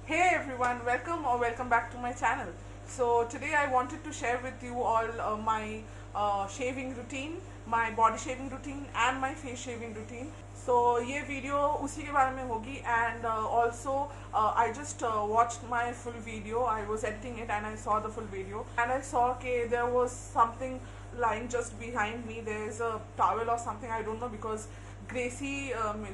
Hey everyone, welcome or welcome back to my channel. So today I wanted to share with you all my shaving routine, my body shaving routine and my face shaving routine. So ये video उसी के बारे में होगी and also I just watched my full video. I was editing it and I saw the full video and I saw that there was something lying just behind me. There is a towel or something, I don't know, because Gracy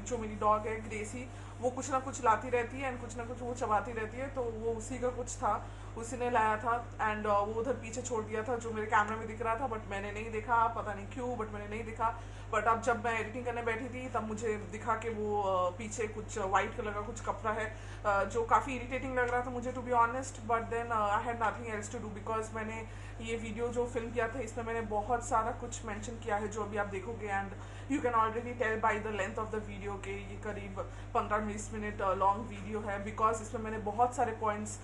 जो मेरी dog है ग्रेसी, वो कुछ ना कुछ लाती रहती है एंड कुछ ना कुछ वो चबाती रहती है, तो वो उसी का कुछ था, उसी ने लाया था एंड वो उधर पीछे छोड़ दिया था जो मेरे कैमरा में दिख रहा था, बट मैंने नहीं देखा, पता नहीं क्यों, बट मैंने नहीं देखा। बट अब जब मैं एडिटिंग करने बैठी थी तब मुझे दिखा कि वो पीछे कुछ वाइट कलर का कुछ कपड़ा है, जो काफ़ी इरिटेटिंग लग रहा था मुझे, to be honest. But then I had nothing else to do because मैंने ये वीडियो जो फिल्म किया था इसमें मैंने बहुत सारा कुछ मेंशन किया है जो अभी आप देखोगे and you can already tell by the length of the video के ये करीब 15-20 मिनट लॉन्ग वीडियो है, बिकॉज इसमें मैंने बहुत सारे पॉइंट्स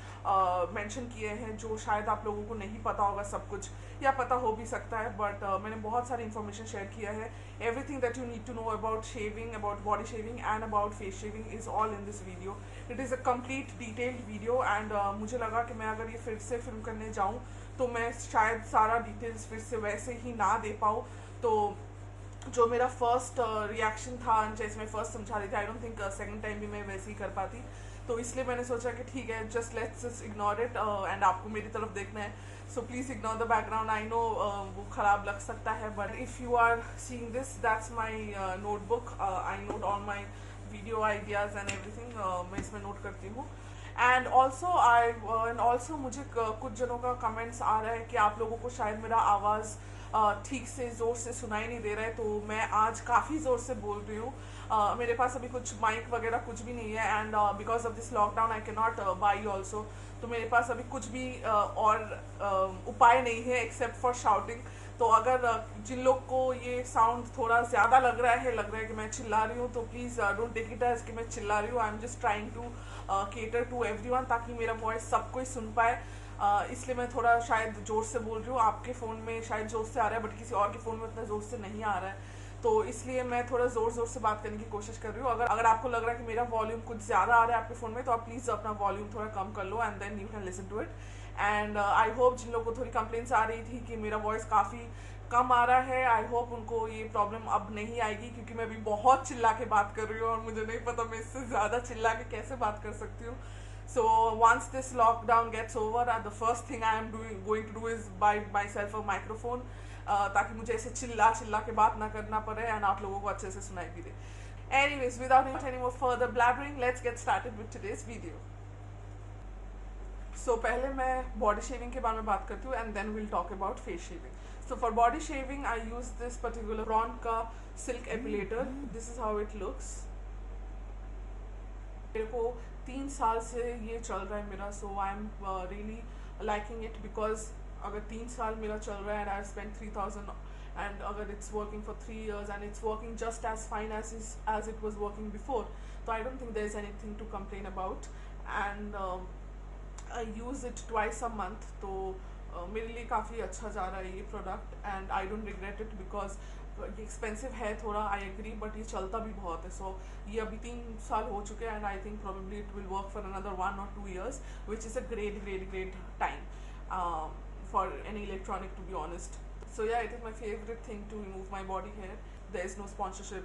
मेंशन किए हैं जो शायद आप लोगों को नहीं पता होगा सब कुछ, या पता हो भी सकता है, बट मैंने बहुत सारी इन्फॉर्मेशन शेयर किया है। Everything that you need to know about shaving, about body shaving and about face shaving is all in this video. It is a complete detailed video and मुझे लगा कि मैं अगर ये फिर से फिल्म करने जाऊँ तो मैं शायद सारा डिटेल्स फिर से वैसे ही ना दे पाऊँ। तो जो मेरा फर्स्ट रिएक्शन था जैसे मैं फर्स्ट समझा रही थी, आई डोंट थिंक सेकंड टाइम भी मैं वैसे ही कर पाती, तो इसलिए मैंने सोचा कि ठीक है, just let's just ignore it and आपको मेरी तरफ देखना है, so please ignore the background. I know वो ख़राब लग सकता है, but if you are seeing this, that's my notebook. I note all my video ideas and everything, मैं इसमें नोट करती हूँ। एंड ऑल्सो मुझे कुछ जनों का कमेंट्स आ रहा है कि आप लोगों को शायद मेरा आवाज़ ठीक से ज़ोर से सुनाई नहीं दे रहा है, तो मैं आज काफ़ी ज़ोर से बोल रही हूँ। मेरे पास अभी कुछ माइक वगैरह कुछ भी नहीं है and because of this lockdown I can not by also, तो मेरे पास अभी कुछ भी और उपाय नहीं है एक्सेप्ट फॉर शाउटिंग। तो अगर जिन लोग को ये साउंड थोड़ा ज़्यादा लग रहा है कि मैं चिल्ला रही हूँ, तो please don't take it as कि मैं चिल्ला रही हूँ। I am just trying to cater to everyone ताकि मेरा वॉइस सब कोई सुन पाए, इसलिए मैं थोड़ा शायद ज़ोर से बोल रही हूँ। आपके फ़ोन में शायद ज़ोर से आ रहा है बट किसी और के फ़ोन में उतना ज़ोर से नहीं आ रहा है, तो इसलिए मैं थोड़ा ज़ोर से बात करने की कोशिश कर रही हूँ। अगर आपको लग रहा है कि मेरा वॉल्यूम कुछ ज़्यादा आ रहा है आपके फ़ोन में, तो आप प्लीज़ अपना वॉल्यूम थोड़ा कम कर लो and then you can listen to it. And I hope जिन लोगों को थोड़ी कंप्लेंट्स आ रही थी कि मेरा वॉइस काफ़ी कम आ रहा है, आई होप उनको ये प्रॉब्लम अब नहीं आएगी, क्योंकि मैं अभी बहुत चिल्ला के बात कर रही हूँ और मुझे नहीं पता मैं इससे ज़्यादा चिल्ला के कैसे बात कर सकती हूँ। So once this lockdown gets over, the first thing I am going to do is buy myself a microphone, ताकि मुझे ऐसे चिल्ला के बात ना करना पड़े एंड आप लोगों को अच्छे से सुनाई भी दे। Anyways, without any more further blabbering, let's get started with today's video. So पहले मैं body shaving के बारे में बात करती हूँ and then we'll talk about face shaving. So for body shaving, I use this particular Ron का silk epilator. This is how it looks. मेरे को 3 साल से ये चल रहा है मेरा, so I am really liking it, because अगर 3 साल मेरा चल रहा है एंड आई स्पेंड 3000 एंड अगर it's working for 3 years and it's working just as fine as it was working before, तो I don't think there is anything to complain about. And I use it twice a month, तो मेरे लिए काफ़ी अच्छा जा रहा है ये product and I don't regret it, because ये एक्सपेंसिव है थोड़ा, आई एग्री, बट ये चलता भी बहुत है। सो ये अभी 3 साल हो चुके हैं and I think probably it will work for another 1 or 2 years, which is a great time for any electronic, to be honest. So yeah, it is my favorite thing to remove my body hair. There is no sponsorship,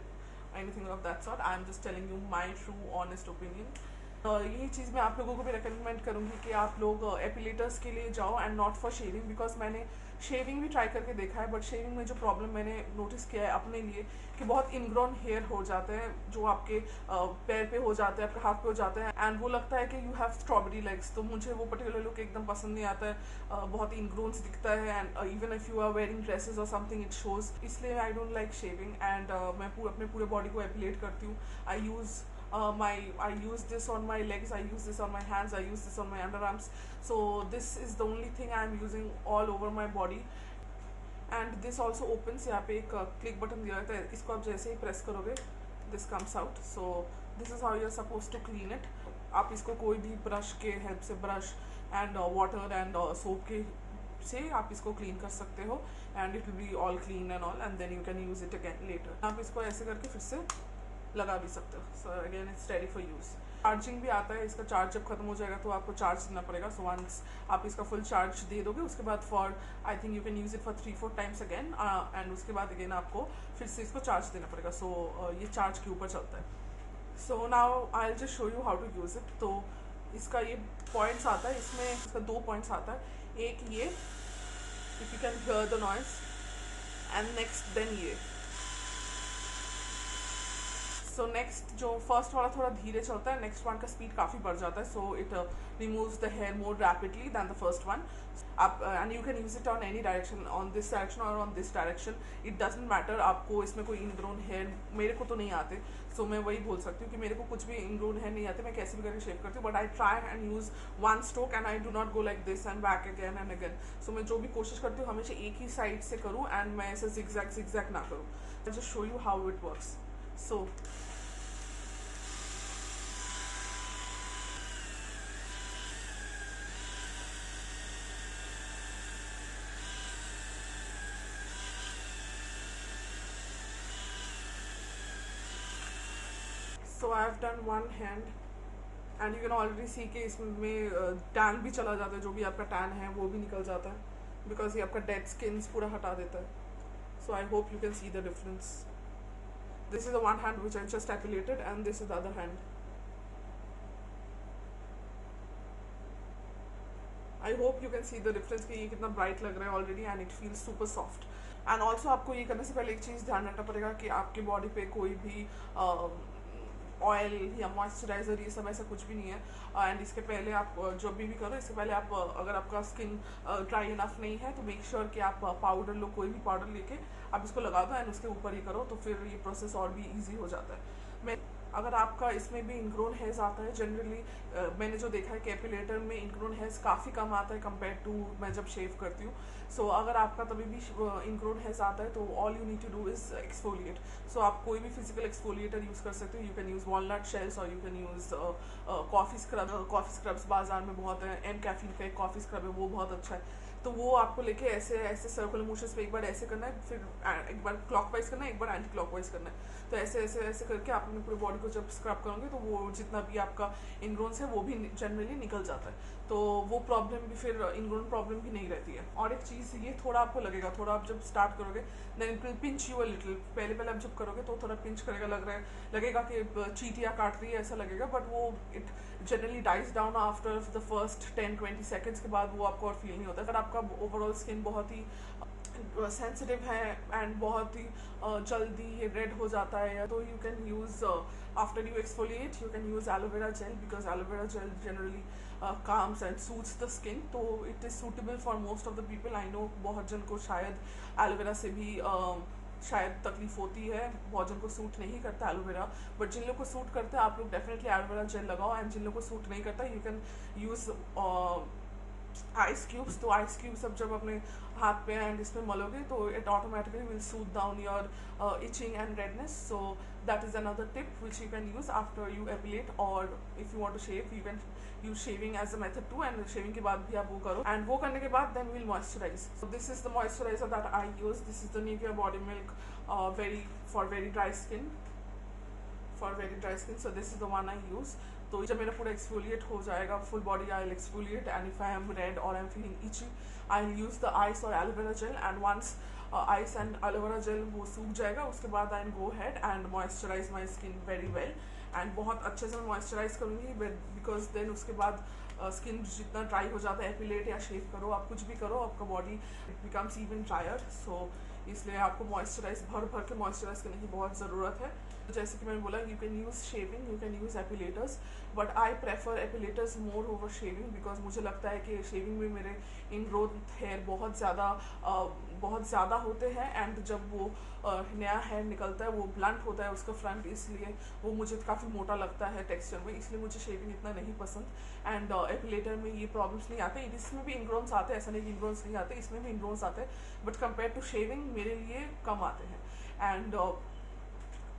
anything of that sort. I am just telling you my true honest opinion. यही चीज़ मैं आप लोगों को भी recommend करूँगी कि आप लोग एपिलेटर्स के लिए जाओ and not for shaving, because मैंने शेविंग भी ट्राई करके देखा है, बट शेविंग में जो प्रॉब्लम मैंने नोटिस किया है अपने लिए कि बहुत इनग्रोन हेयर हो जाते हैं जो आपके पैर पे हो जाते हैं, आपके हाथ पे हो जाते हैं एंड वो लगता है कि यू हैव स्ट्रॉबेरी लेग्स, तो मुझे वो पर्टिकुलर लुक एकदम पसंद नहीं आता है, बहुत इनग्रोन्स दिखता है and even if you are wearing dresses और समथिंग इट शोज, इसलिए I don't like shaving and मैं अपने पूरे बॉडी को एपिलेट करती हूँ। I use this on my legs, I use this on my hands, I use this on my underarms, so this is the only thing I am using all over my body. And this also opens, यहाँ पे एक click button दिया रहता है, इसको आप जैसे ही press करोगे this comes out, so this is how you are supposed to clean it. आप इसको कोई भी ब्रश के हेल्प से, brush and water and soap के से आप इसको क्लीन कर सकते हो and it will be all clean and all and then you can use it again later. आप इसको ऐसे करके फिर से लगा भी सकते हो, so again it's ready for use. Charging भी आता है, इसका चार्ज जब खत्म हो जाएगा तो आपको चार्ज देना पड़ेगा। सो वंस आप इसका फुल चार्ज दे दोगे उसके बाद for I think you can use it for 3-4 times again, and उसके बाद अगेन आपको फिर से इसको चार्ज देना पड़ेगा। सो ये चार्ज के ऊपर चलता है। So now I will just show you how to use it. तो इसका ये पॉइंट्स आता है, इसमें इसका 2 पॉइंट्स आता है। एक ये if you can hear the noise, and next then ये। सो नेक्स्ट जो फर्स्ट वाला थोड़ा धीरे चलता है, नेक्स्ट वन का स्पीड काफ़ी बढ़ जाता है। So it removes the hair more rapidly than the first one. आप and you can use it on any direction, on this direction और on this direction, it doesn't matter. आपको इसमें कोई इनग्रोन हेयर, मेरे को तो नहीं आते, सो मैं वही बोल सकती हूँ कि मेरे को कुछ भी इनग्रोन हेयर नहीं आते, मैं कैसे भी करके शेव करती हूँ। But I try and use one stroke and I do not go like this and back again and again. So मैं जो भी कोशिश करती हूँ हमेशा एक ही साइड से करूँ एंड मैं ऐसे zigzag ना करूँ। I just show you how it works. So so I have done one hand and you can already see कि इसमें टैन भी चला जाता है, जो भी आपका टैन है वो भी निकल जाता है, बिकॉज ये आपका डेड स्किन्स पूरा हटा देता है। So I hope you can see the difference. This is the one hand which I just epilated and this is the other hand. I hope you can see the difference कि ये कितना bright लग रहा है already and it feels super soft. And also आपको ये करने से पहले एक चीज़ ध्यान रखना पड़ेगा कि आपकी बॉडी पे कोई भी ऑयल या मॉइस्चराइज़र ये सब ऐसा कुछ भी नहीं है। एंड इसके पहले आप जो भी करो, इसके पहले आप अगर आपका स्किन ड्राई इनफ नहीं है तो मेक श्योर कि आप पाउडर लो, कोई भी पाउडर लेके आप इसको लगा दो एंड उसके ऊपर ही करो, तो फिर ये प्रोसेस और भी ईजी हो जाता है। मैं अगर आपका इसमें भी इनग्रोन हेयर्स आता है, जनरली मैंने जो देखा है कि एपिलेटर में इनग्रोन हेयर्स काफ़ी कम आता है कंपेयर टू मैं जब शेव करती हूँ। सो अगर आपका तभी भी इनग्रोन हेयर्स आता है तो all you need to do is exfoliate. So आप कोई भी फिजिकल एक्सफोलिएटर यूज़ कर सकते हो। You can use walnut shells और you can use coffee scrub. Coffee scrubs बाजार में बहुत है, एम कैफीन का एक कॉफ़ी स्क्रब है, वो बहुत अच्छा है। तो वो आपको लेके ऐसे ऐसे सर्कुलर मोशंस पे एक बार ऐसे करना है, फिर एक बार क्लॉकवाइज करना है, एक बार एंटी क्लॉकवाइज करना है। तो ऐसे ऐसे ऐसे करके आप अपनी पूरी बॉडी को जब स्क्रब करोगे तो वो जितना भी आपका इनग्रोन्स है वो भी जनरली निकल जाता है। तो वो प्रॉब्लम भी फिर इनग्रोन प्रॉब्लम भी नहीं रहती है। और एक चीज़ ये थोड़ा आपको लगेगा, थोड़ा आप जब स्टार्ट करोगे then it will pinch you a little. पहले आप जब करोगे तो थोड़ा पिंच करेगा, लगेगा कि चींटियाँ काट रही है ऐसा लगेगा, बट वो it generally dies down after the first 10-20 seconds के बाद वो आपको और फील नहीं होता। अगर आपका ओवरऑल स्किन बहुत ही सेंसिटिव है एंड बहुत ही जल्दी ये रेड हो जाता है, तो you can use after you exfoliate you can use aloe vera jail, because aloe vera gel generally calms and soothes the skin, तो it is suitable for most of the people. I know बहुत जन को शायद aloe vera से भी शायद तकलीफ होती है, बहुत जन को सूट नहीं करता एलोवेरा, बट जिन लोग को सूट करता है आप लोग डेफिनेटली एलोवेरा जेल लगाओ। एंड जिन लोग को सूट नहीं करता you can use ice cubes. तो आइस क्यूब्स अब जब अपने हाथ पे एंड इसमें मलोगे तो it automatically will soothe down your itching and redness. So that is another tip which you can use after you epilate, और if you want to shave you can use shaving as a method too, and shaving के बाद भी आप वो करो, and वो करने के बाद then will moisturise. So this is the moisturiser that I use. This is the Nivea body milk for very dry skin, so this is the one I use. तो जब मेरा पूरा एक्सफोलिएट हो जाएगा, full body I will exfoliate, and if I am red और I am feeling itchy I will use the ice और aloe vera gel, and once ice and aloe vera gel वो सूख जाएगा उसके बाद I go head and moisturise my skin very well, and बहुत अच्छे से मैं मॉइस्चराइज करूँगी, बिकॉज देन उसके बाद स्किन जितना ड्राई हो जाता है, एपिलेट या शेव करो, आप कुछ भी करो, आपका body it becomes even drier. So इसलिए आपको मॉइस्चराइज भर के मॉइस्चराइज करने की बहुत ज़रूरत है। तो जैसे कि मैंने बोला you can use shaving, you can use epilators, but I prefer epilators more over shaving, because मुझे लगता है कि शेविंग में मेरे इनग्रोथ हेयर बहुत ज़्यादा होते हैं, एंड जब वो नया हेयर निकलता है वो ब्लंट होता है उसका फ्रंट, इसलिए वो मुझे काफ़ी मोटा लगता है टेक्सचर में, इसलिए मुझे शेविंग इतना नहीं पसंद। एंड एपिलेटर में ये प्रॉब्लम्स नहीं आते, इसमें भी इनग्रोन्स आते हैं, ऐसा नहीं कि इनग्रोन्स नहीं आते, इसमें भी इनग्रोन्स आते हैं, बट कंपेयर टू शेविंग मेरे लिए कम आते हैं। एंड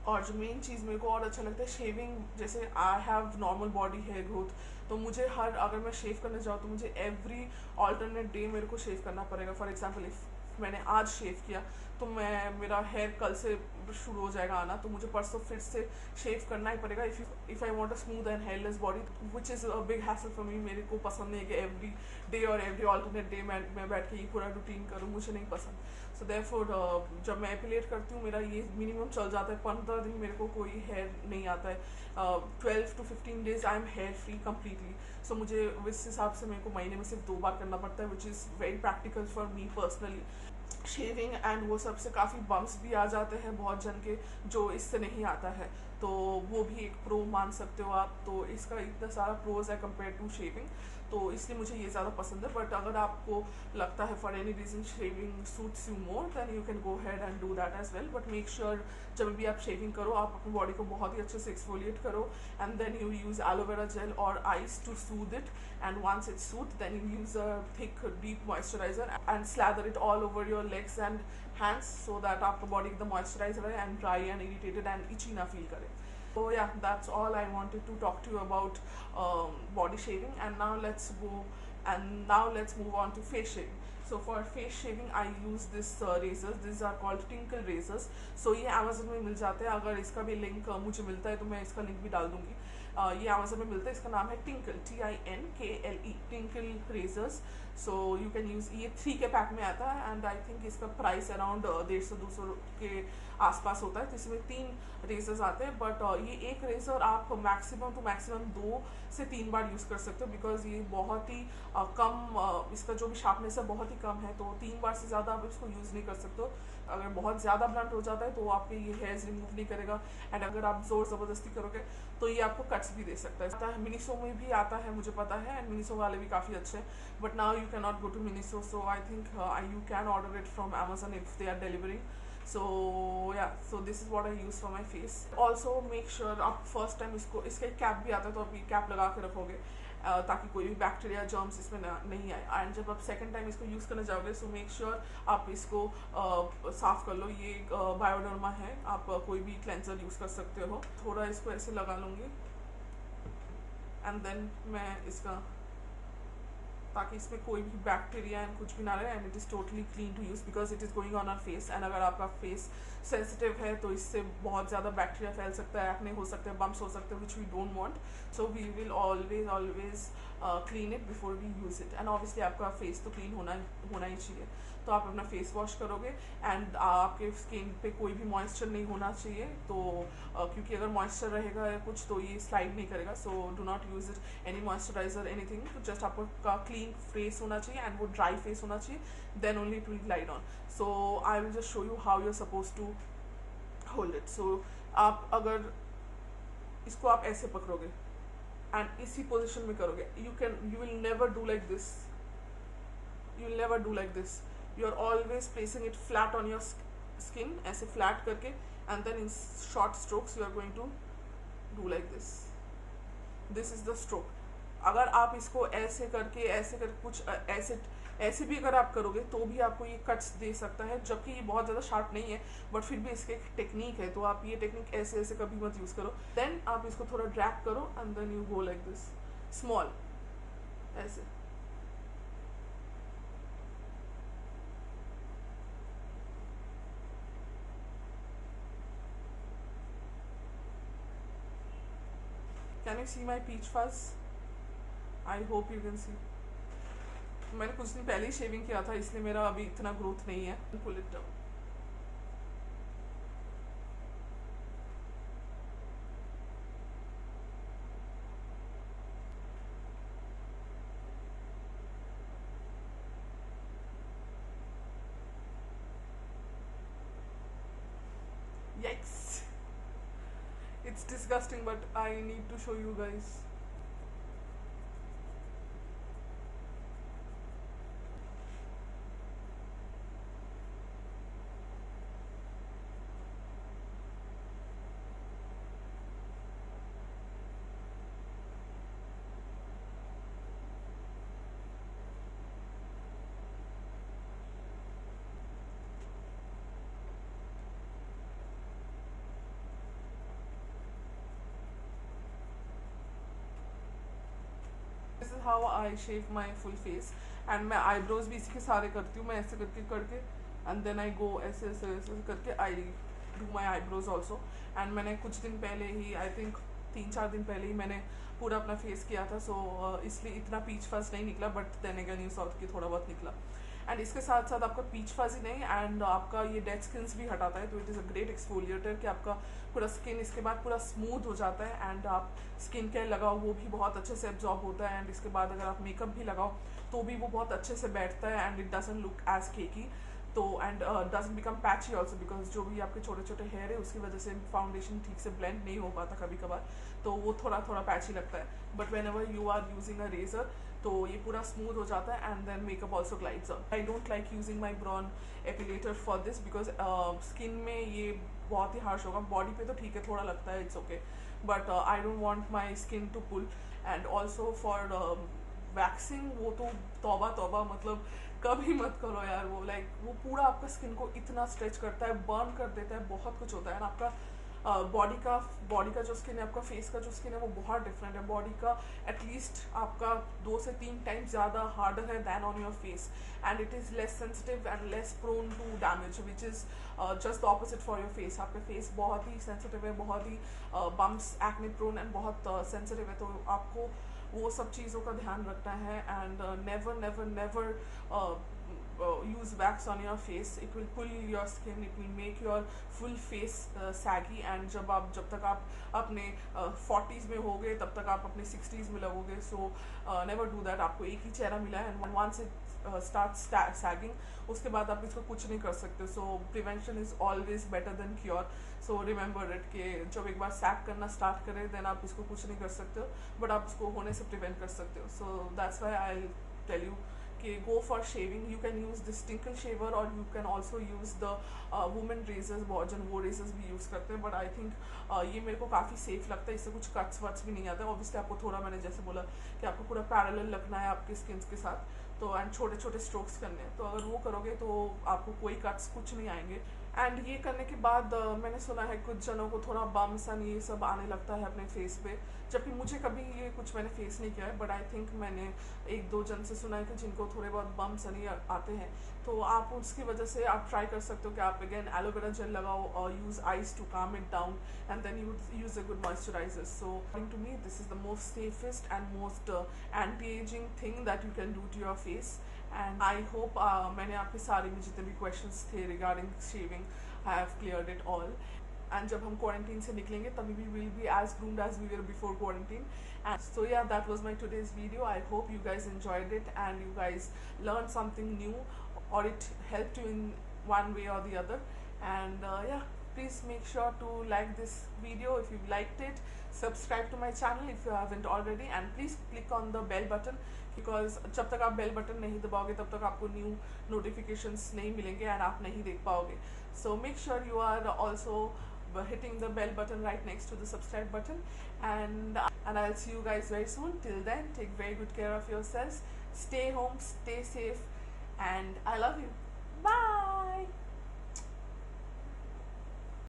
और जो मेन चीज़ मेरे को और अच्छा लगता है शेविंग, जैसे I have normal body hair growth, तो मुझे अगर मैं शेव करने जाऊँ तो मुझे एवरी ऑल्टरनेट डे मेरे को शेव करना पड़ेगा। फॉर एग्जाम्पल इफ मैंने आज शेव किया तो मैं मेरा हेयर कल से शुरू हो जाएगा आना, तो मुझे परसों फिर से शेव करना ही पड़ेगा if I want a smooth and hairless body, which is a big hassle for me. मेरे को पसंद नहीं है कि एवरी डे और एवरी ऑल्टरनेट डे मैं बैठ के ये पूरा रूटीन करूँ, मुझे नहीं पसंद। सो देयरफॉर जब मैं एपिलेट करती हूँ मेरा ये मिनिमम चल जाता है 15 दिन, मेरे को कोई हेयर नहीं आता है। 12 to 15 days I am hair free completely. So मुझे इस हिसाब से मेरे को महीने में सिर्फ 2 बार करना पड़ता है, which is very practical for me personally. Shaving and वो सबसे काफ़ी बम्स भी आ जाते हैं बहुत जन के, जो इससे नहीं आता है, तो वो भी एक प्रो मान सकते हो आप। तो इसका इतना सारा प्रोज है कंपेयर टू शेविंग, तो इसलिए मुझे ये ज़्यादा पसंद है। बट अगर आपको लगता है for any reason shaving suits you more, then you can go ahead and do that as well. But make sure जब भी आप शेविंग करो आप अपनी बॉडी को बहुत ही अच्छे से एक्सफोलिएट करो, and then you use aloe vera gel और ice to soothe it, and once it's soothed then you use a thick deep moisturizer and slather it all over your legs and hands so that आपका body एकदम moisturizer रहे and dry and irritated and itchy ना feel करे। So yeah, that's all I wanted to talk to you about body shaving, and now let's move on to face shaving. So for face shaving I use this razors. These are called Tinkle razors. So ये Amazon में मिल जाते हैं, अगर इसका भी link मुझे मिलता है तो मैं इसका लिंक भी डाल दूंगी। ये Amazon में मिलता है, इसका नाम है Tinkle, TINKLE, Tinkle razors. So you can use, ये 3 के पैक में आता है एंड आई थिंक इसका प्राइस अराउंड 150-200 के आसपास होता है। तो इसमें 3 रेजर्स आते हैं, बट ये एक रेजर आप मैक्सिमम टू मैक्सिमम 2 से 3 बार यूज़ कर सकते हो, बिकॉज ये बहुत ही कम, इसका जो भी शार्पनेस है बहुत ही कम है, तो 3 बार से ज़्यादा आप इसको यूज़ नहीं कर सकते हो। अगर बहुत ज़्यादा ब्लंट हो जाता है तो आपके ये हेयर्स रिमूव नहीं करेगा, एंड अगर आप ज़ोर ज़बरदस्ती करोगे तो ये आपको कट्स भी दे सकता है। मिनीसो में भी आता है मुझे पता है, एंड मिनीसो वाले भी काफ़ी अच्छे हैं, but now you can not go to Miniso, so I think you can order it from Amazon if they are delivering. So yeah, so this is what I use for my face. Also make sure आप first time इसका एक cap भी आता है, तो आप ये cap लगा के रखोगे ताकि कोई भी बैक्टीरिया जर्म्स इसमें नहीं आए। एंड जब आप सेकंड टाइम इसको यूज़ करने जाओगे, सो मेक श्योर आप इसको साफ़ कर लो। ये बायोडर्मा है, आप कोई भी क्लेंजर यूज़ कर सकते हो। थोड़ा इसको ऐसे लगा लूँगी एंड देन मैं इसका, ताकि इसमें कोई भी बैक्टीरिया एंड कुछ भी ना रहे, and it is totally clean to use because it is going on our face. And अगर आपका फेस सेंसिटिव है तो इससे बहुत ज़्यादा बैक्टीरिया फैल सकता है, एक्ने हो सकते हैं, बम्प्स हो सकते हैं, which we don't want. So we will always clean it before we use it. And obviously आपका फेस तो क्लीन होना ही चाहिए, तो आप अपना फेस वॉश करोगे एंड आपके स्किन पे कोई भी मॉइस्चर नहीं होना चाहिए, तो क्योंकि अगर मॉइस्चर रहेगा या कुछ तो ये स्लाइड नहीं करेगा। So do not use it any moisturiser anything, तो जस्ट आपका क्लीन फेस होना चाहिए एंड वो ड्राई फेस होना चाहिए, then only it will glide on. So I will just show you how you are suppose to hold it. So आप अगर इसको आप ऐसे पकड़ोगे एंड इसी पोजिशन में करोगे, you will never do like this, you will never do like this. You are always placing it flat on your skin, ऐसे flat करके, and then in short strokes you are going to do like this. This is the stroke. अगर आप इसको ऐसे करके कुछ ऐसे भी अगर आप करोगे तो भी आपको ये कट्स दे सकता है, जबकि ये बहुत ज़्यादा शार्प नहीं है, बट फिर भी इसके एक टेक्निक है, तो आप ये टेक्निक ऐसे कभी मत यूज़ करो। देन आप इसको थोड़ा ड्रैग करो and then you go like this, small ऐसे। Can you see my peach fuzz? I hope you can see. मैंने कुछ दिन पहले ही शेविंग किया था, इसलिए मेरा अभी इतना ग्रोथ नहीं है। Pull it down. Yikes! It's disgusting, but I need to show you guys. This is how I shave my full face, and मैं eyebrows भी इसी के सारे करती हूँ। मैं ऐसे करके एंड देन आई गो ऐसे ऐसे ऐसे करके I do my eyebrows also. And मैंने कुछ दिन पहले ही, आई थिंक 3-4 दिन पहले ही मैंने पूरा अपना फेस किया था, सो इसलिए इतना पीच फर्स्ट नहीं निकला, बट देन अगेन यू साउथ की थोड़ा बहुत निकला। एंड इसके साथ साथ आपका पीच फज ही नहीं, एंड आपका ये डेड स्किन्स भी हटाता है, तो it is a great exfoliator कि आपका पूरा स्किन इसके बाद पूरा स्मूथ हो जाता है। एंड आप स्किन केयर लगाओ वो भी बहुत अच्छे से एब्जॉर्ब होता है, एंड इसके बाद अगर आप मेकअप भी लगाओ तो भी वो बहुत अच्छे से बैठता है, and it doesn't look as cakey. तो and doesn't become patchy also, because जो भी आपके छोटे छोटे हेयर है उसकी वजह से फाउंडेशन ठीक से ब्लेंड नहीं हो पाता कभी कभार, तो वो थोड़ा थोड़ा पैची लगता है। But whenever you are using a razor तो ये पूरा स्मूथ हो जाता है, and then makeup also glides up. I don't like using my Braun epilator for this, because skin में ये बहुत ही हार्श होगा। बॉडी पे तो ठीक है, थोड़ा लगता है, it's okay, but I don't want my skin to pull. And also for waxing, वो तो तौबा तौबा, मतलब कभी मत करो यार। वो लाइक वो पूरा आपका स्किन को इतना स्ट्रेच करता है, बर्न कर देता है, बहुत कुछ होता है। ना आपका बॉडी का जो स्किन है, आपका फेस का जो स्किन है वो बहुत डिफरेंट है। बॉडी का एटलीस्ट आपका 2 से 3 टाइम्स ज़्यादा हार्डर है than on your face, and it is less sensitive and less prone to damage, which is just the opposite for your face. आपका फेस बहुत ही सेंसिटिव है, बहुत ही बम्प्स, एक्ने प्रोन एंड बहुत सेंसिटिव है, तो आपको वो सब चीज़ों का ध्यान रखना है। And never never never use wax on your face. It will pull your skin, it will make your full face saggy, and जब तक आप अपने 40s में होगे तब तक आप अपने 60s में लगोगे। So never do that. आपको एक ही चेहरा मिला है, and once it start sagging उसके बाद आप इसको कुछ नहीं कर सकते। So prevention is always better than cure. So remember it कि जब एक बार सैग करना स्टार्ट करें देन आप इसको कुछ नहीं कर सकते हो, बट आप इसको होने से प्रिवेंट कर सकते हो। So that's why I tell you कि go for shaving. You can use this tinkle shaver, or you can also use the women razors, जन वो razors भी यूज़ करते हैं, बट आई थिंक ये मेरे को काफ़ी सेफ लगता है, इससे कुछ कट्स वट्स भी नहीं आते। ऑब्वियसली आपको थोड़ा, मैंने जैसे बोला कि आपको पूरा पैरेलल लगना है आपके स्किन के साथ, तो एंड छोटे छोटे स्ट्रोक्स करने हैं, तो अगर वो करोगे तो आपको कोई कट्स कुछ नहीं आएंगे। एंड ये करने के बाद मैंने सुना है कुछ जनों को थोड़ा बम्स एंड ये सब आने लगता है अपने फेस पे, जबकि मुझे कभी ये कुछ मैंने फेस नहीं किया है, बट आई थिंक मैंने 1-2 जन से सुना है कि जिनको थोड़े बहुत बम्स एंड ये आते हैं, तो आप उसकी वजह से आप ट्राई कर सकते हो कि आप अगेन एलोवेरा जेल लगाओ और use ice to calm it down, and then you use a good moisturiser. So according to me this is the most safest and most anti ageing thing that you can do to your face. And I hope मैंने आपके सारे में जितने भी questions थे regarding shaving, I have cleared it all. And जब हम quarantine से निकलेंगे तभी we will be as groomed as we were before quarantine. And so yeah, that was my today's video. I hope you guys enjoyed it and you guys learned something new, or it helped you in one way or the other. And yeah, please make sure to like this video if you liked it, subscribe to my channel if you haven't already, and please click on the bell button, because जब तक आप bell button नहीं दबाओगे तब तक आपको new notifications नहीं मिलेंगे and आप नहीं देख पाओगे। So make sure you are also hitting the bell button right next to the subscribe button, and I'll see you guys very soon. Till then, take very good care of yourselves, stay home, stay safe, and I love you. Bye.